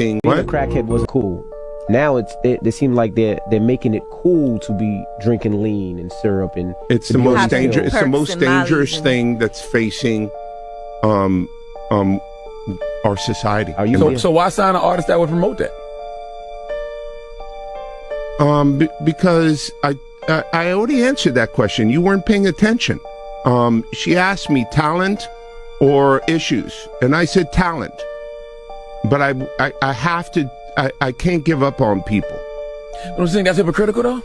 Being a crackhead wasn't cool. Now they seem like they're making it cool to be drinking lean and syrup, and it's the most dangerous. It's the most dangerous thing that's facing our society. So why sign an artist that would promote that? Because I already answered that question. You weren't paying attention. She asked me talent or issues, and I said talent. But I have to. I can't give up on people. I don't think that's hypocritical, though.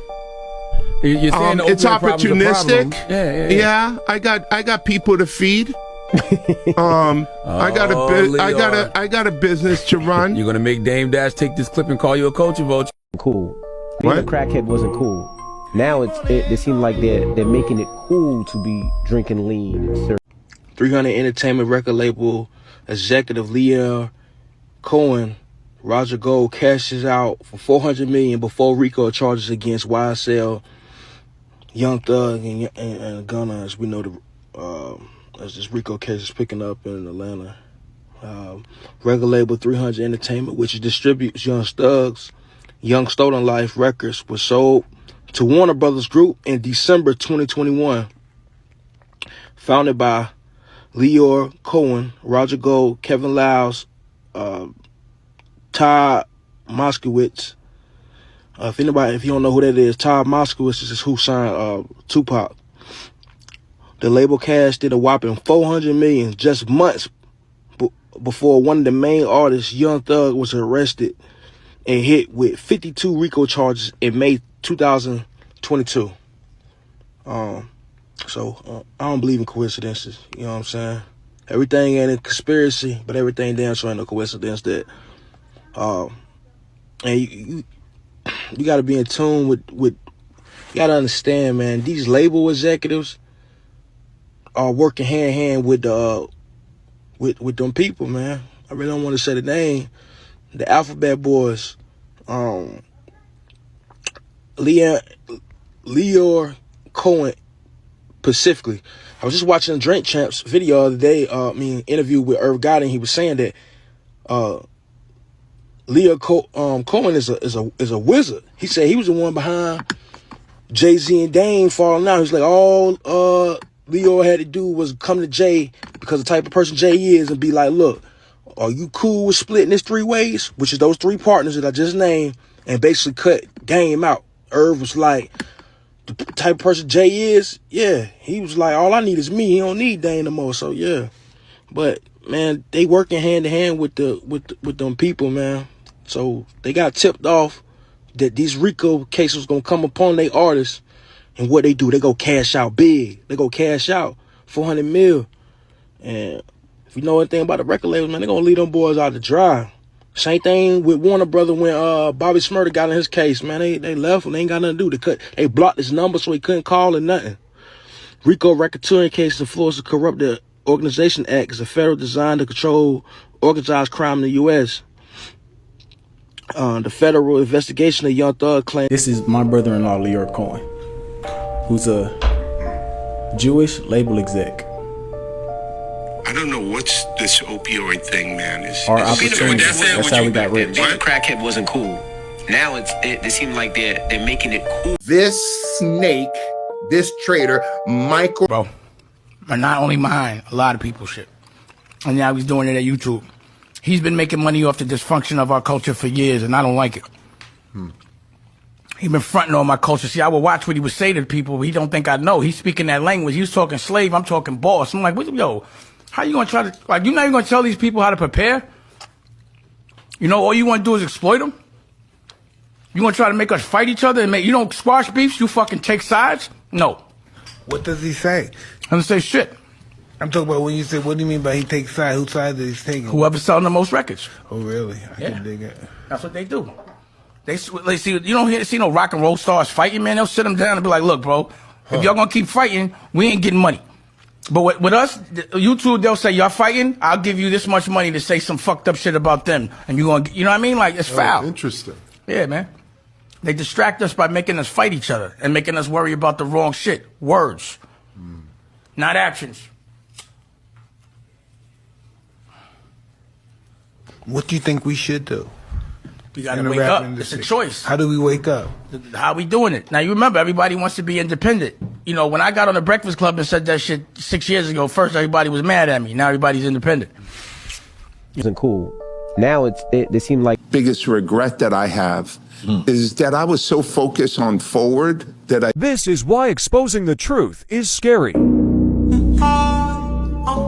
You're saying it's opportunistic. Yeah. I got people to feed. I got a business to run. You're gonna make Dame Dash take this clip and call you a culture vulture. Cool. Being a crackhead wasn't cool. Now they seem like they're making it cool to be drinking lean and syrup. 300 Entertainment record label executive Lyor Cohen, Roger Gold cashes out for $400 million before RICO charges against YSL, Young Thug, and Gunna. As we know, as this RICO case is picking up in Atlanta. Record label 300 Entertainment, which distributes Young Thug's Young Stolen Life records, was sold to Warner Brothers Group in December 2021. Founded by Lyor Cohen, Roger Gold, Kevin Liles, Todd Moskowitz. If you don't know who that is, Todd Moskowitz is who signed Tupac. The label cashed in a whopping $400 million just months before one of the main artists, Young Thug, was arrested and hit with 52 RICO charges in May 2022. So I don't believe in coincidences. You know what I'm saying? Everything ain't a conspiracy, but everything damn sure ain't a coincidence. That and you got to be in tune with. You got to understand, man. These label executives are working hand in hand with them people, man. I really don't want to say the name. The Alphabet Boys, Lyor Cohen specifically. I was just watching Drink Champs video the other day, interview with Irv Gotti, and he was saying that Lyor Cohen is a wizard. He said he was the one behind Jay-Z and Dame falling out. He's like, all Lyor had to do was come to Jay, because the type of person Jay is, and be like, look, are you cool with splitting this 3 ways? Which is those 3 partners that I just named, and basically cut Dame out. Irv was like, the type of person Jay is, yeah. He was like, all I need is me. He don't need Dame no more. So yeah. But man, they working hand in hand with them people, man. So they got tipped off that these RICO cases was gonna come upon their artists, and what they do, they go cash out big. They go cash out $400 million. And if you know anything about the record labels, man, they gonna leave them boys out to dry. Same thing with Warner Brothers when Bobby Shmurda got in his case, man. They left and they ain't got nothing to do. They blocked his number so he couldn't call or nothing. RICO racketeering case in Florida's Corrupted Organization Act is a federal design to control organized crime in the U.S. The federal investigation of Young Thug claims. This is my brother-in-law, Lyor Cohen, who's a Jewish label exec. I don't know what's this opioid thing, man. Our opportunity. That's how we got rich. Being a crackhead wasn't cool. Now it seems like they're making it cool. This snake, this traitor, Michael. Bro, but not only mine, a lot of people's shit. And now he's doing it at YouTube. He's been making money off the dysfunction of our culture for years, and I don't like it. He's been fronting on my culture. See, I would watch what he would say to people, but he don't think I know. He's speaking that language. He was talking slave, I'm talking boss. I'm like, yo, how you gonna try to, like, you're not even gonna tell these people how to prepare? You know, all you wanna do is exploit them? You gonna try to make us fight each other and you don't squash beefs, you fucking take sides? No. What does he say? I don't say shit. I'm talking about when you say, what do you mean by he takes sides? Whose side is he taking? Whoever's selling the most records. Oh, really? I can dig it. That's what they do. They see, you don't see no rock and roll stars fighting, man. They'll sit them down and be like, look, bro, if y'all gonna keep fighting, we ain't getting money. But with us, YouTube, they'll say, y'all fighting, I'll give you this much money to say some fucked up shit about them. And you gonna, you know what I mean? Like, it's foul. Interesting. Yeah, man. They distract us by making us fight each other and making us worry about the wrong shit. Words, not actions. What do you think we should do? You got to wake up. It's a choice. How do we wake up? How we doing it? Now, you remember, everybody wants to be independent. You know, when I got on the Breakfast Club and said that shit 6 years ago, first everybody was mad at me. Now everybody's independent. It wasn't cool. Now it seemed like Biggest regret that I have is that I was so focused on forward that I... This is why exposing the truth is scary.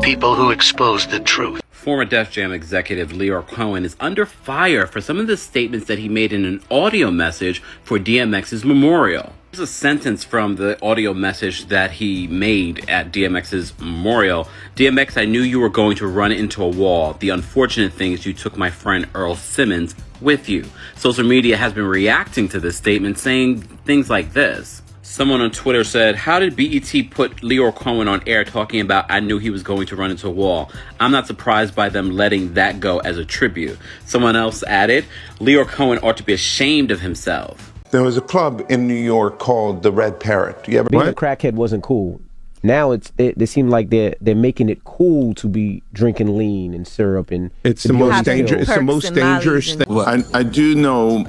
People who expose the truth. Former Def Jam executive Lyor Cohen is under fire for some of the statements that he made in an audio message for DMX's memorial. Here's a sentence from the audio message that he made at DMX's memorial. DMX, I knew you were going to run into a wall. The unfortunate thing is you took my friend Earl Simmons with you. Social media has been reacting to this statement, saying things like this. Someone on Twitter said, how did BET put Lyor Cohen on air talking about I knew he was going to run into a wall? I'm not surprised by them letting that go as a tribute. Someone else added, Lyor Cohen ought to be ashamed of himself. There was a club in New York called the Red Parrot. Do you ever... being a crackhead wasn't cool. Now it seemed like they're making it cool to be drinking lean and syrup and it's the most dangerous. It's the most dangerous thing. I do know.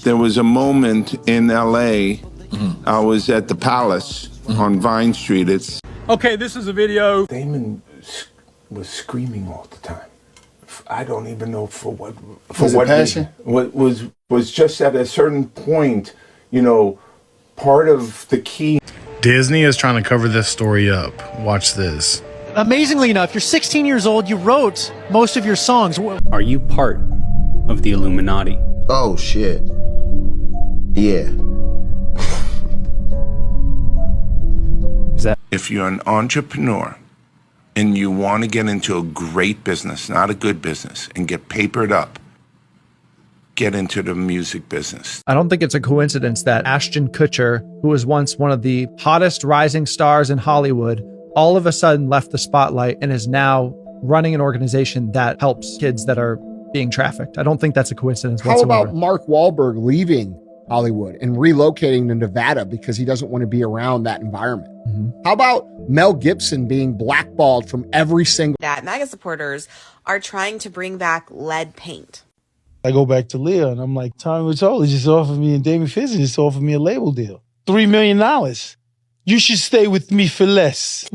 There was a moment in LA. I was at the Palace on Vine Street. Okay, this is a video. Damon was screaming all the time. I don't even know for what. For what passion? Was just at a certain point, you know, part of the key. Disney is trying to cover this story up. Watch this. Amazingly enough, you're 16 years old. You wrote most of your songs. Are you part of the Illuminati? Oh, shit. Yeah. If you're an entrepreneur and you want to get into a great business, not a good business, and get papered up, get into the music business. I don't think it's a coincidence that Ashton Kutcher, who was once one of the hottest rising stars in Hollywood, all of a sudden left the spotlight and is now running an organization that helps kids that are being trafficked. I don't think that's a coincidence whatsoever. How about Mark Wahlberg leaving Hollywood and relocating to Nevada because he doesn't want to be around that environment? How about Mel Gibson being blackballed from every single... That MAGA supporters are trying to bring back lead paint. I go back to Lyor and I'm like, Tommy Mottola just offered me, and Damien Fizzy just offered me a label deal. $3 million. You should stay with me for less.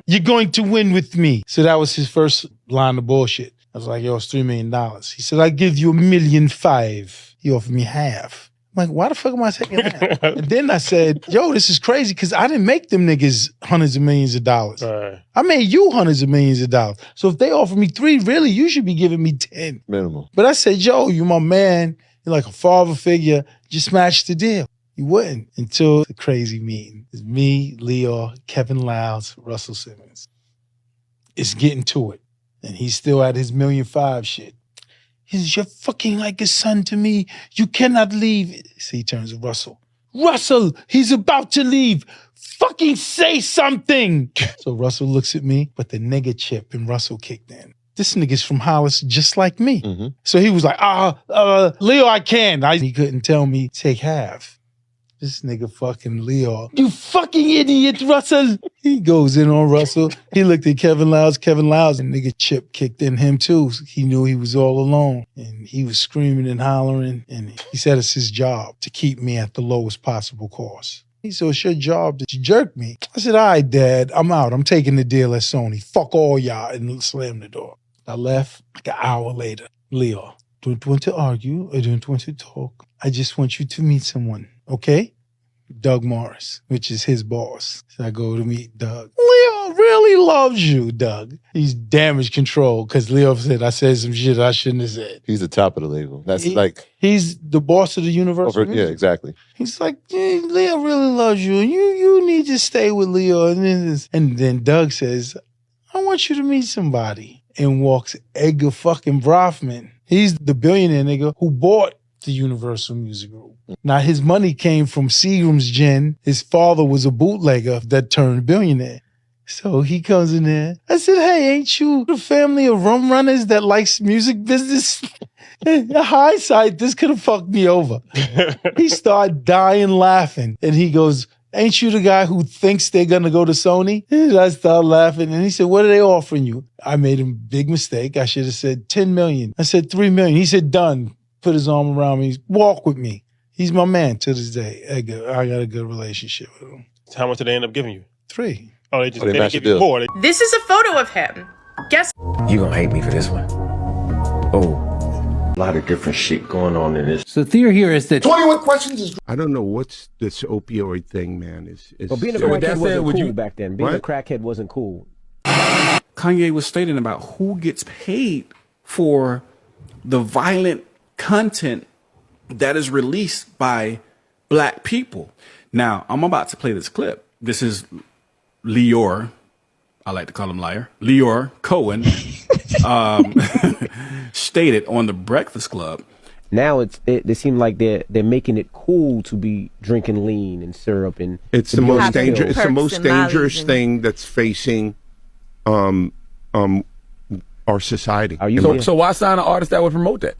You're going to win with me. So that was his first line of bullshit. I was like, yo, it's $3 million. He said, I'll give you $1.5 million. He offered me half. I'm like, why the fuck am I taking that? And then I said, yo, this is crazy because I didn't make them niggas hundreds of millions of dollars. Right. I made you hundreds of millions of dollars. So if they offer me 3, really, you should be giving me 10. Minimum. But I said, yo, you my man. You're like a father figure. Just smash the deal. You wouldn't until the crazy meeting. It's me, Lyor, Kevin Lowndes, Russell Simmons. It's getting to it. And he's still at his $1.5 million shit. You're fucking like a son to me. You cannot leave. See, he turns to Russell. Russell, he's about to leave. Fucking say something. So Russell looks at me, but the nigga chip in Russell kicked in. This nigga's from Hollis just like me. So he was like, Lyor, I can. He couldn't tell me take half. This nigga fucking Lyor. You fucking idiot, Russell. He goes in on Russell. He looked at Kevin Lowndes, and nigga Chip kicked in him too. He knew he was all alone. And he was screaming and hollering. And he said it's his job to keep me at the lowest possible cost. He said, it's your job to jerk me. I said, all right, Dad, I'm out. I'm taking the deal at Sony. Fuck all y'all. And slammed the door. I left like an hour later. Lyor, don't want to argue. I don't want to talk. I just want you to meet someone. Okay? Doug Morris, which is his boss. So I go to meet Doug. Lyor really loves you, Doug. He's damage control because Lyor said I said some shit I shouldn't have said. He's the top of the label. That's he's the boss of the Universal Music. Yeah, exactly. He's like, yeah, Lyor really loves you. You need to stay with Lyor. And then Doug says, I want you to meet somebody. And walks Edgar fucking Brofman. He's the billionaire nigga who bought the Universal Music Group. Now, his money came from Seagram's gin. His father was a bootlegger that turned billionaire. So he comes in there. I said, hey, ain't you the family of rum runners that likes music business? In hindsight, this could have fucked me over. He started dying laughing. And he goes, ain't you the guy who thinks they're going to go to Sony? I started laughing. And he said, what are they offering you? I made a big mistake. I should have said 10 million. I said 3 million. He said, done. Put his arm around me. Walk with me. He's my man to this day. I got a good relationship with him. How much did they end up giving you? 3. Oh, they didn't give you more. This is a photo of him. Guess. You gonna hate me for this one. Oh. A lot of different shit going on in this. So the theory here is that 21 questions is. I don't know what's this opioid thing, man. Is But being a So with crackhead that said, wasn't would cool you- back then. Being a What? crackhead wasn't cool. Kanye was stating about who gets paid for the violent content that is released by black people. Now, I'm about to play this clip. This is Lyor. I like to call him Lyor. Lyor Cohen stated on the Breakfast Club. Now they seem like they're making it cool to be drinking lean and syrup and it's to the be on most dangerous. It's the pills. most dangerous thing that's facing our society. Are you So why sign an artist that would promote that?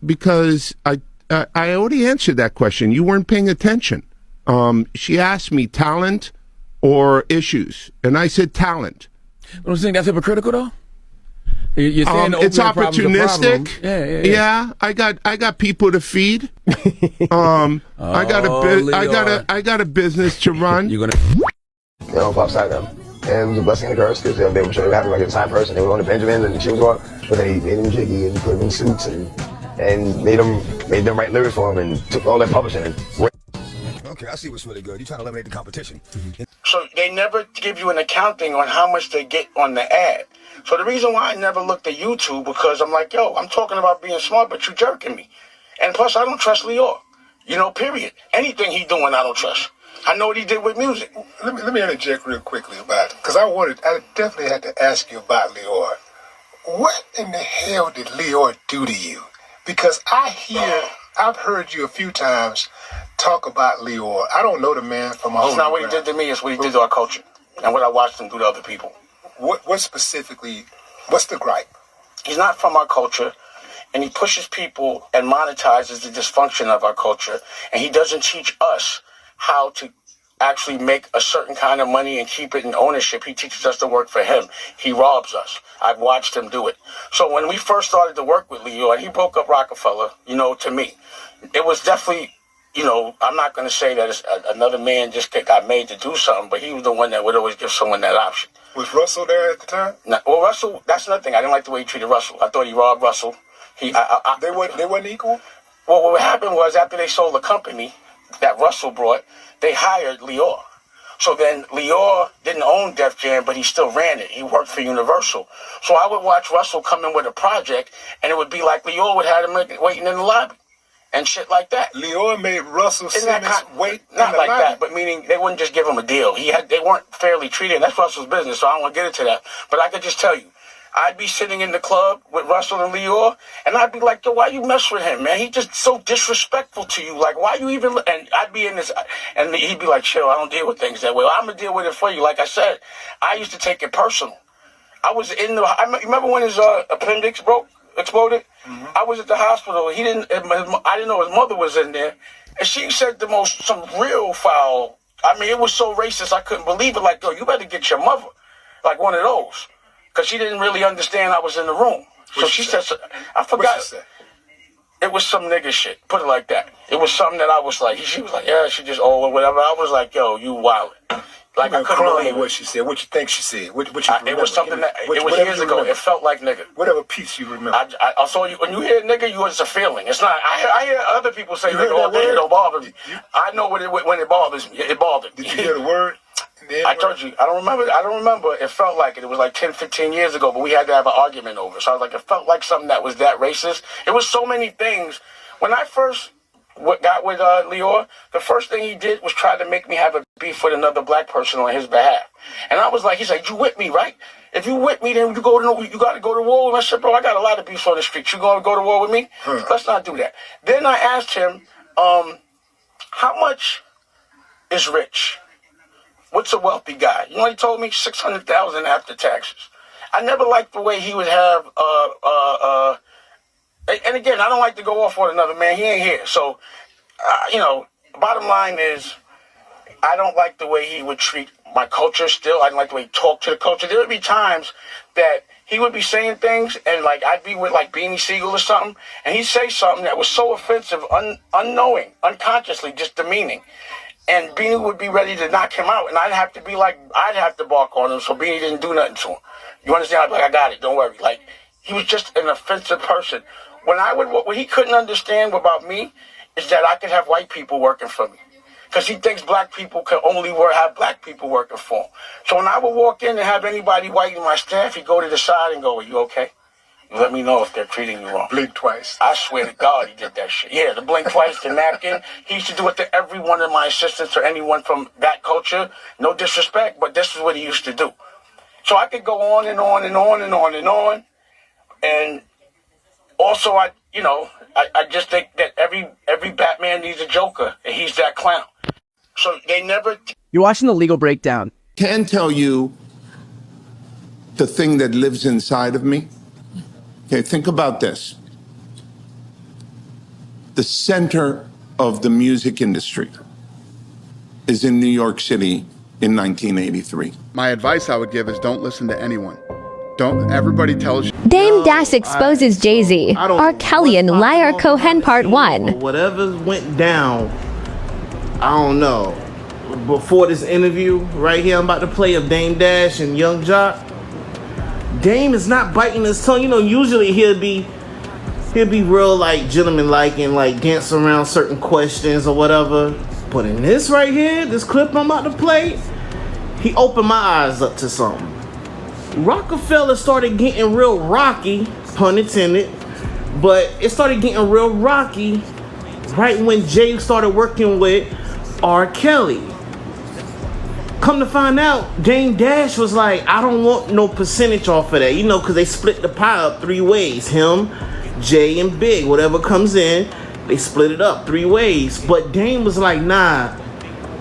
Because I already answered that question. You weren't paying attention. She asked me talent or issues, and I said talent. Don't you think that's hypocritical though? You're saying the it's opioid problem's a problem. opportunistic. Yeah. I got people to feed. I got a business to run. They don't upside them. And it was a blessing and a curse because they were sure they were happy like a time person. They were going to Benjamin and she was going, but they made them jiggy and put them in suits and made them write lyrics for them and took all their publishing and. Okay, I see what's really good. You're trying to eliminate the competition. So they never give you an accounting on how much they get on the ad. So the reason why I never looked at YouTube because I'm like, yo, I'm talking about being smart, but you jerking me. And plus, I don't trust Lyor. Period. Anything he doing, I don't trust. I know what he did with music. Let me interject real quickly about it, because I definitely had to ask you about Lyor. What in the hell did Lyor do to you? Because I've heard you a few times talk about Lyor. I don't know the man from a whole. It's not what he did to me, it's what he did to our culture. And what I watched him do to other people. What specifically, what's the gripe? He's not from our culture, and he pushes people and monetizes the dysfunction of our culture, and he doesn't teach us how to actually make a certain kind of money and keep it in ownership. He teaches us to work for him. He robs us. I've watched him do it. So when we first started to work with Lyor, and he broke up Rockefeller, to me, it was definitely, I'm not going to say that it's another man just got made to do something, but he was the one that would always give someone that option. Was Russell there at the time? No, well, Russell, that's another thing. I didn't like the way he treated Russell. I thought he robbed Russell. They weren't equal? Well, what happened was after they sold the company that Russell brought, they hired Lyor. So then Lyor didn't own Def Jam, but he still ran it. He worked for Universal. So I would watch Russell come in with a project, and it would be like Lyor would have him waiting in the lobby and shit like that. Lyor made Russell Simmons wait in not the like lobby? that, but meaning they wouldn't just give him a deal. They weren't fairly treated. And that's Russell's business, so I don't want to get into that. But I could just tell you, I'd be sitting in the club with Russell and Lyor, and I'd be like, yo, why you mess with him, man? He just so disrespectful to you. Like, why you even... And I'd be in this... And he'd be like, chill, I don't deal with things that way. Well, I'm going to deal with it for you. Like I said, I used to take it personal. I was in the... remember when his appendix exploded? Mm-hmm. I was at the hospital. I didn't know his mother was in there. And she said some real foul... I mean, it was so racist, I couldn't believe it. Like, yo, you better get your mother. Like one of those. Because she didn't really understand I was in the room. So she said, I forgot. It was some nigga shit. Put it like that. It was something that I was like, she was like, yeah, she just old or whatever. I was like, yo, you wildin'. Like, I couldn't believe what she said. What you think she said? What you it was something it was years ago. It felt like nigga. Whatever piece you remember. I saw you, when you hear nigga, it's a feeling. It's not, I hear other people say nigga all day, it don't bother me. I know when it bothers me. It bothered me. Did you hear the word? I told you, I don't remember. It felt like it. It was like 10, 15 years ago, but we had to have an argument over. So I was like, it felt like something that was that racist. It was so many things. When I first got with Lyor, the first thing he did was try to make me have a beef with another black person on his behalf. And I was like, he's like, you with me, right? If you with me, then you got to go to war with me. I said, bro, I got a lot of beefs on the street. You going to go to war with me? Let's not do that. Then I asked him, how much is rich? What's a wealthy guy? You know what he told me? $600,000 after taxes. I never liked the way he would have, and again, I don't like to go off on another man. He ain't here. So bottom line is, I don't like the way he would treat my culture still. I don't like the way he talked to the culture. There would be times that he would be saying things, and like I'd be with like Beanie Siegel or something, and he'd say something that was so offensive, unknowing, unconsciously, just demeaning. And Beanie would be ready to knock him out, and I'd have to bark on him so Beanie didn't do nothing to him. You understand? I'd be like, I got it, don't worry. Like, he was just an offensive person. What he couldn't understand about me is that I could have white people working for me. Because he thinks black people can only have black people working for him. So when I would walk in and have anybody white in my staff, he'd go to the side and go, are you okay? Let me know if they're treating you wrong. Blink twice. I swear to God he did that shit. Yeah, the blink twice, the napkin. He used to do it to every one of my assistants or anyone from that culture. No disrespect, but this is what he used to do. So I could go on and on and on and on and on. And also, I just think that every Batman needs a Joker, and he's that clown. So they never... You're watching The Legal Breakdown. Can tell you the thing that lives inside of me. Okay, think about this. The center of the music industry is in New York City in 1983. My advice I would give is don't listen to anyone. Everybody tells you. Dame Dash exposes Jay-Z, R. Kelly and Lyor Cohen Part 1. Whatever went down, I don't know. Before this interview, right here, I'm about to play of Dame Dash and Young Jock. Dame is not biting his tongue. Usually he'll be real like gentleman-like and like dance around certain questions or whatever. But in this right here, this clip I'm about to play, he opened my eyes up to something. Rockefeller started getting real rocky, pun intended, but it started getting real rocky right when Jay started working with R. Kelly. Come to find out, Dame Dash was like, I don't want no percentage off of that, because they split the pie up 3 ways. Him, Jay, and Big, whatever comes in, they split it up 3 ways. But Dame was like, nah,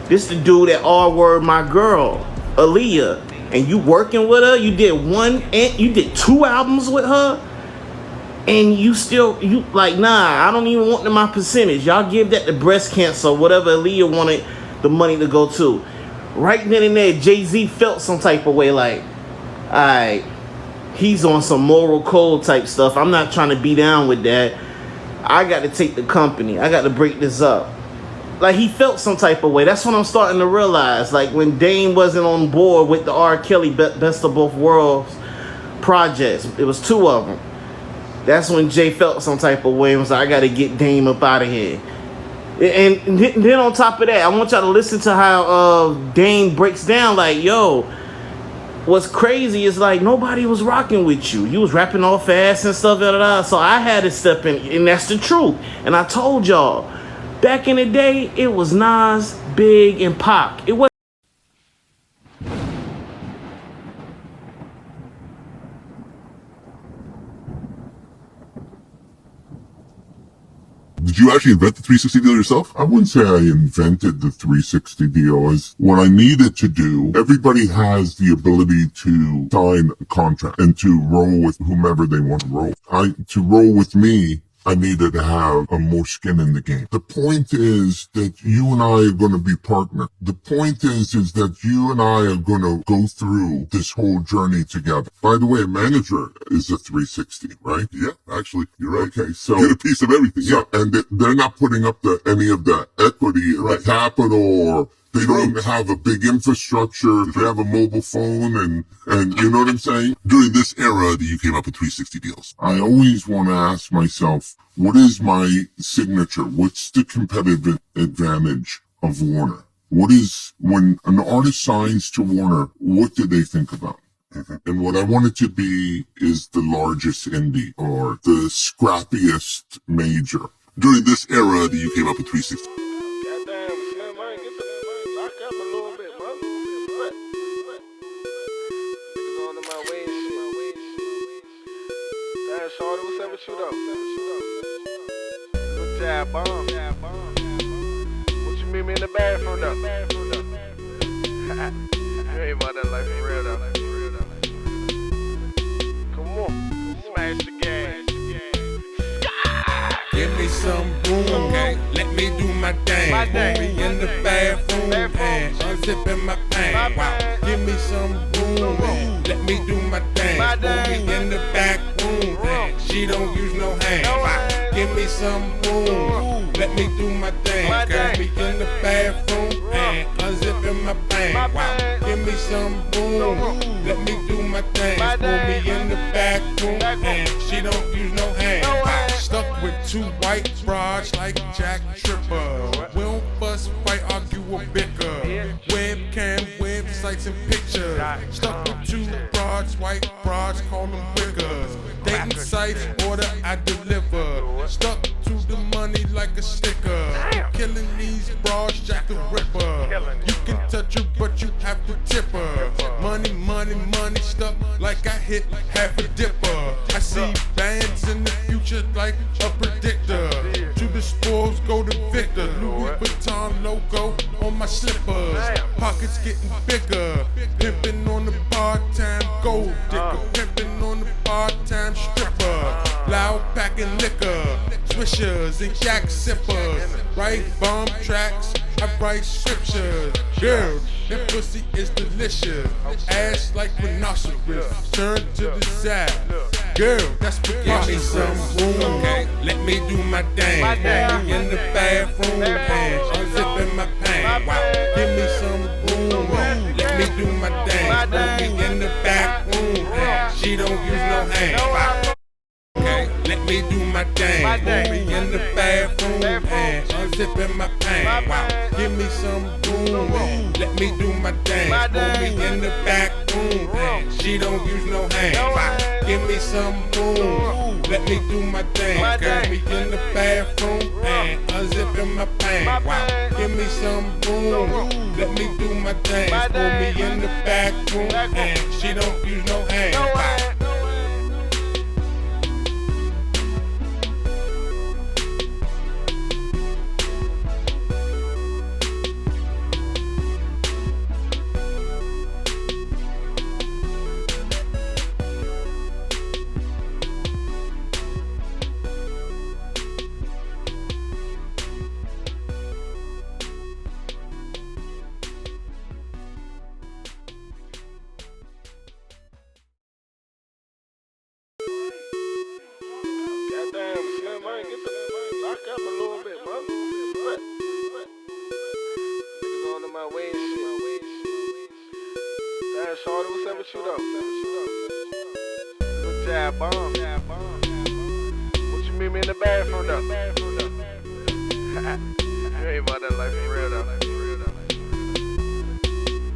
this the dude that R-word my girl, Aaliyah. And you working with her, you did 2 albums with her, and you like, nah, I don't even want my percentage. Y'all give that to breast cancer, whatever Aaliyah wanted the money to go to. Right then and there, Jay-Z felt some type of way like, alright, he's on some moral code type stuff. I'm not trying to be down with that. I got to take the company. I got to break this up. Like, he felt some type of way. That's what I'm starting to realize. Like, when Dame wasn't on board with the R. Kelly Best of Both Worlds projects, it was 2 of them. That's when Jay felt some type of way and was like, I got to get Dame up out of here. And then on top of that, I want y'all to listen to how Dame breaks down like, yo, what's crazy is like nobody was rocking with you. You was rapping all fast and stuff, so I had to step in, and that's the truth. And I told y'all, back in the day, it was Nas, Big, and Pac. It was. Did you actually invent the 360 deal yourself? I wouldn't say I invented the 360 deal. As what I needed to do, everybody has the ability to sign a contract and to roll with whomever they want to roll. To roll with me, I needed to have more skin in the game. The point is that you and I are going to be partners. The point is that you and I are going to go through this whole journey together. By the way, a manager is a 360, right? Yeah, actually, you're right. Okay, so get a piece of everything. Yeah, and they're not putting up any of the equity, right, capital, or they don't have a big infrastructure. They have a mobile phone and you know what I'm saying? During this era that you came up with 360 deals, I always want to ask myself, what is my signature? What's the competitive advantage of Warner? What is, when an artist signs to Warner, what do they think about? And what I want it to be is the largest indie or the scrappiest major. During this era that you came up with 360. Shorty, what's up with you though? Good job, bomb. What you meet me in the bathroom though? You ain't about that life for real though. Come on, smash the game. Give me some boom, okay. Let me me do my thing. Put me in the bathroom and unzipping my pants. Wow, give me some room and let me do my thing. Put me in the back room and she don't use no hands. Wow, give me some room, let me do my thing. Got me in the bathroom and unzipping my pants. Wow, give me some room, let me do my thing. Put me in the back room and she don't use no hands. Wow, stuck with two white broads like Jack Tripper. We don't fuss, fight, argue, or bicker. Webcam, websites, and pictures. Stuck with two broads, white broads, call them wiggers. Dating sites, order, I deliver. Stuck to the money like a sticker. Killing these broads, Jack the Ripper. You can touch her, but you have to tip her. Money, money, money, stuck like I hit half a dipper. I see bands in the future like a predictor. To the spoils go to Victor. Louis Vuitton logo on my slippers. Pockets getting bigger. Pimping on the part-time gold digger. Pimping on the part-time stripper. Loud packing liquor. Swishers and yak sippers. Write bomb tracks, I write scriptures. Girl, that pussy is delicious. Ass like rhinoceros. Turn to the side. Girl, that's preposterous. Give me some room, okay. Let me do my thing. Put me in the bathroom and unzipping my pants. Wow, give me some room, let me do my thing. Put me in the back room and she don't use no hands. Wow. Okay, let me do my thing. Put me in the bathroom and unzipping my pants. Wow, give me some room, let me do my thing. Put me in the back room and she don't use no hands. Wow, give me some room, let me do my thing. Got me in the bathroom and unzipping my pants. Wow, give me some room, let me do my thing. Put me in the back room and she don't use no hands. Wow. What you meet me in the bathroom though? You ain't about that life for real though.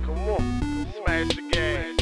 Come on, smash the gas.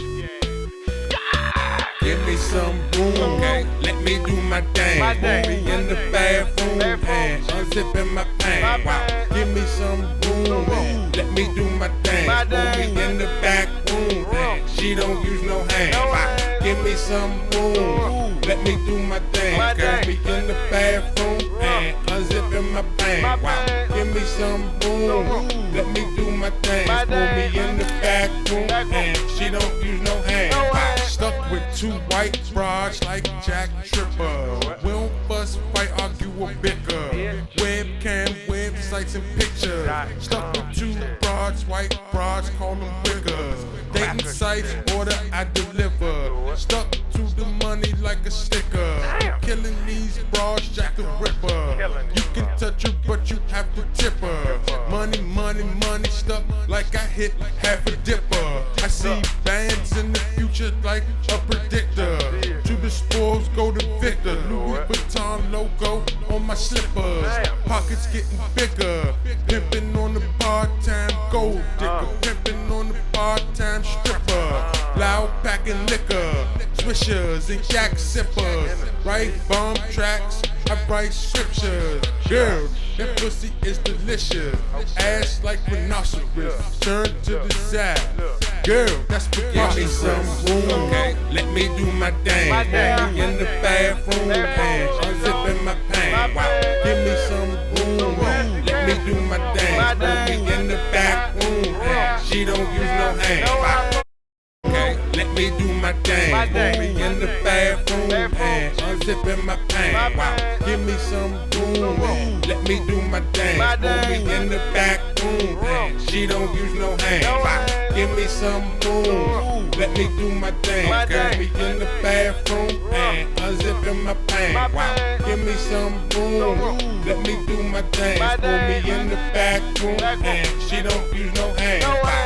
Give me some room, okay. Let me do my thing. Put me in the bathroom and unzipping my pants. Wow, give me some room, let me do my thing. Put me in the back room and she don't use no hands. Wow, give me some room, let me do my thing. Got me in the bathroom and unzipping my pants. Wow, give me some room, let me do my thing. Put me in the back room and she don't use no hands. Wow, stuck with two white broads like Jack Tripper. We don't fuss, fight, argue, or bicker. Webcam, websites, and pictures. Stuck with two broads, white broads, call them wiggers. Dating sites, order, I deliver. Stuck to the money like a sticker. Killing these broads, Jack the Ripper. You can touch her, but you have to tip her. Money, money, money, stuck like I hit half a dipper. I see bands in the future like a predictor. To the spoils go to Victor. Louis Vuitton logo on my slippers. Pockets getting bigger. Pimping on the part-time gold digger. Pimping on the part-time stripper. Loud packing liquor. Swishers and yak sippers. Write bomb tracks, I write scriptures. Girl, that pussy is delicious. Ass like rhinoceros. Turn to the side. Girl, that's preposterous. Give me some room, okay. Let me do my thing. Put me in the bathroom and unzipping my pants. Wow, give me some room, let me do my thing. Put me in the back room and she don't use no hands. Wow. Okay, let me do my thing. Put me in the bathroom and unzipping my pants. Wow, give me some room and let me do my dance. Put me in the back room and she don't use no hands. Wow, give me some room, let me do my dance. Got me in the bathroom and unzipping my pants. Wow, give me some room, let me do my dance. Put me in the back room and she don't use no hands. Wow.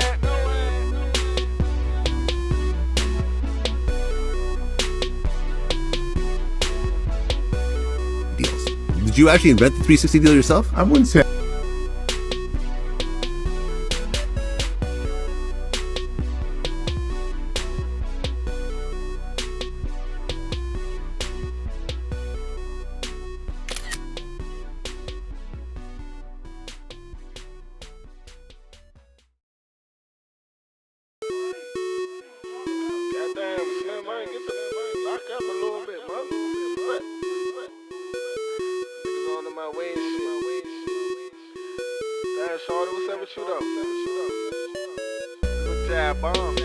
Deals. Did you actually invent the 360 deal yourself? I wouldn't say. Goddamn, Slim, I ain't get the lock up a little bit, man. What? Niggas on to my way and shit. Damn, Shorty, what's up with you though? Good job, bomb.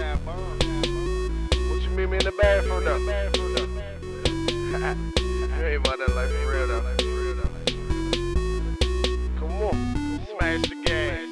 What you meet me in the bathroom though? You ain't about that life for real though. Come on, smash the gas.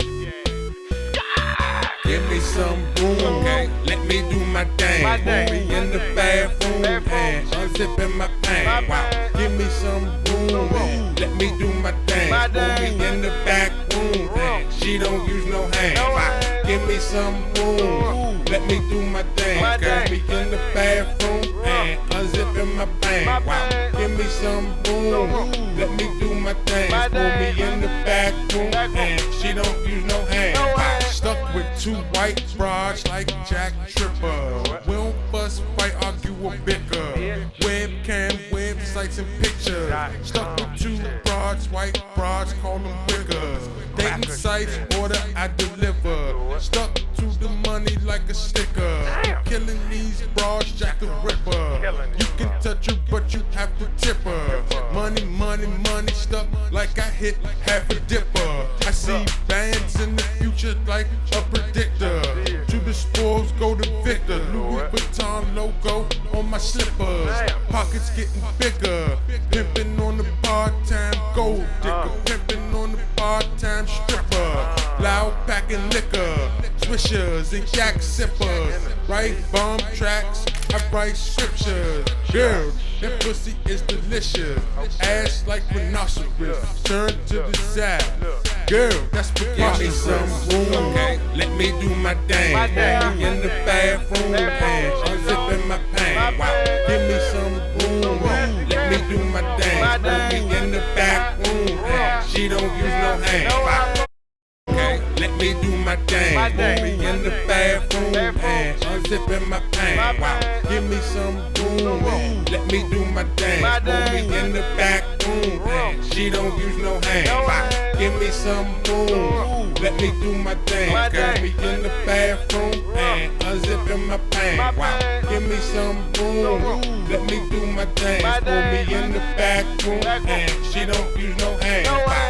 Give me some room, okay? Let me do my dance. Put me in the bathroom and unzipping my pants. Wow, give me some room and let me do my dance. Put me in the back room and she don't use no hands. Wow, give me some room, let me do my dance. Got me in the bathroom and unzipping my pants. Wow, give me some room, let me do my dance. Put me in the back room and she don't use no hands. Wow, stuck with two white broads like Jack Tripper. We don't fuss, fight, argue, or bicker. Webcam, websites, and pictures. Stuck with two broads, white broads, call them wickers. Dating sites, order, I deliver. Stuck to the money like a sticker. Killing these broads, Jack the Ripper. You can touch her, but you have to tip her. Money, money, money, stuck like I hit half a dipper. I see bands in the future like a predictor. To the spoils go to Victor. Louis Vuitton logo on my slippers. Pockets getting bigger. Pimping on the part-time gold digger. Pimping on the part-time stripper. Loud packing liquor. Swishers and yak sippers. Write bomb tracks. I write scriptures. Girl, that pussy is delicious. Ass like rhinoceros. Turn to the side. Girl, that's preposterous. Give me some room, okay? Let me do my dance. Put me in the bathroom and unzipping my pants. Wow, give me some room, let me do my dance. Put me in the back room and she don't use no hands. Wow. Okay, let me do my dance. Put me in the bathroom and unzipping my pants. Wow, give me some room, let me do my dance. Put me in the back room and she don't use no hands. Wow, give me some room, let me do my dance. Got me in the bathroom and unzipping my pants. Wow, give me some room, let me do my dance. Put me in the back room and she don't use no hands. Wow.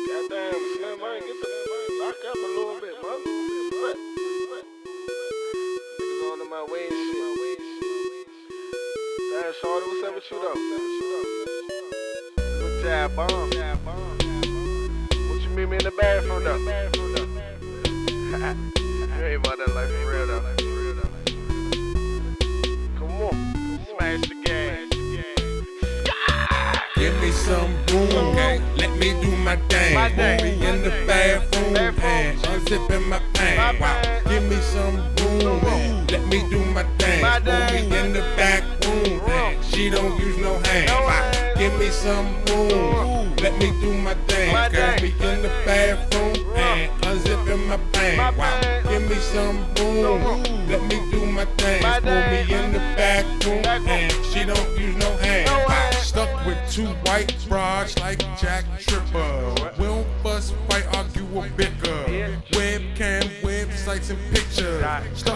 Goddamn, Slim, I ain't get the lock up a little bit, man. What? Niggas on to my way and shit. Damn, Shorty, what's up with you though? Good job, bomb. What you meet me in the bathroom though? You ain't about that life for real though. Come on, smash the gas. Give me some room, okay? Let me do my dance. Put me in the bathroom and unzipping my pants. Wow, give me some room and let me do my dance. Put me in the back room and she don't use no hands. Wow, give me some room, let me do my dance. Got me in the bathroom and unzipping my pants. Wow, give me some room, let me do my dance. Put me in the back two white broads like Jack Tripper. We don't fuss, fight, argue, or bicker. Webcam, websites, and pictures. Stuff